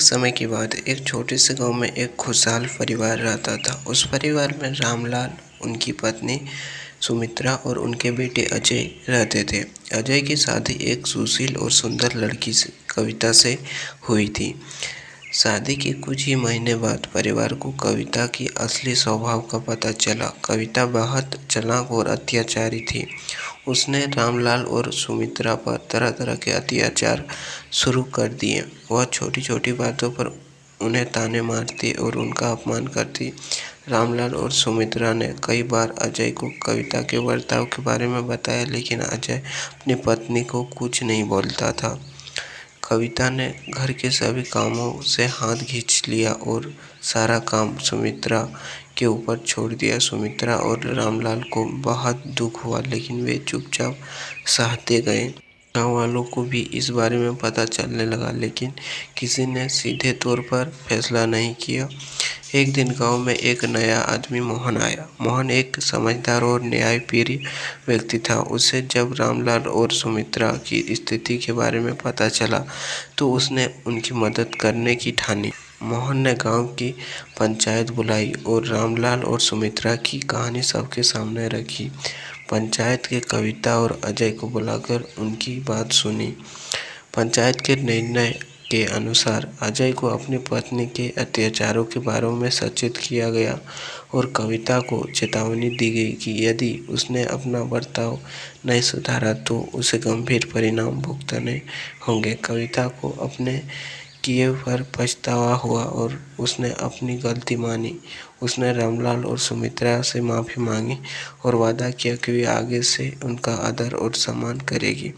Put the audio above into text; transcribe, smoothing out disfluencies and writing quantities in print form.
एक समय की बात है। एक छोटे से गांव में एक खुशहाल परिवार रहता था। उस परिवार में रामलाल, उनकी पत्नी सुमित्रा और उनके बेटे अजय रहते थे। अजय की शादी एक सुशील और सुंदर लड़की से कविता से हुई थी। शादी के कुछ ही महीने बाद परिवार को कविता की असली स्वभाव का पता चला। कविता बहुत चालाक और अत्याचारी थी। उसने रामलाल और सुमित्रा पर तरह तरह के अत्याचार शुरू कर दिए। वह छोटी छोटी बातों पर उन्हें ताने मारती और उनका अपमान करती। रामलाल और सुमित्रा ने कई बार अजय को कविता के बर्ताव के बारे में बताया, लेकिन अजय अपनी पत्नी को कुछ नहीं बोलता था। कविता ने घर के सभी कामों से हाथ खींच लिया और सारा काम सुमित्रा के ऊपर छोड़ दिया। सुमित्रा और रामलाल को बहुत दुख हुआ, लेकिन वे चुपचाप सहते गए। गांव वालों को भी इस बारे में पता चलने लगा, लेकिन किसी ने सीधे तौर पर फैसला नहीं किया। एक दिन गांव में एक नया आदमी मोहन आया। मोहन एक समझदार और न्यायप्रिय व्यक्ति था। उसे जब रामलाल और सुमित्रा की स्थिति के बारे में पता चला तो उसने उनकी मदद करने की ठानी। मोहन ने गांव की पंचायत बुलाई और रामलाल और सुमित्रा की कहानी सबके सामने रखी। पंचायत के कविता और अजय को बुलाकर उनकी बात सुनी। पंचायत के निर्णय के अनुसार अजय को अपनी पत्नी के अत्याचारों के बारे में सचेत किया गया और कविता को चेतावनी दी गई कि यदि उसने अपना बर्ताव नहीं सुधारा तो उसे गंभीर परिणाम भुगतने होंगे। कविता को अपने किए पर पछतावा हुआ और उसने अपनी गलती मानी। उसने रामलाल और सुमित्रा से माफ़ी मांगी और वादा किया कि वे आगे से उनका आदर और सम्मान करेगी।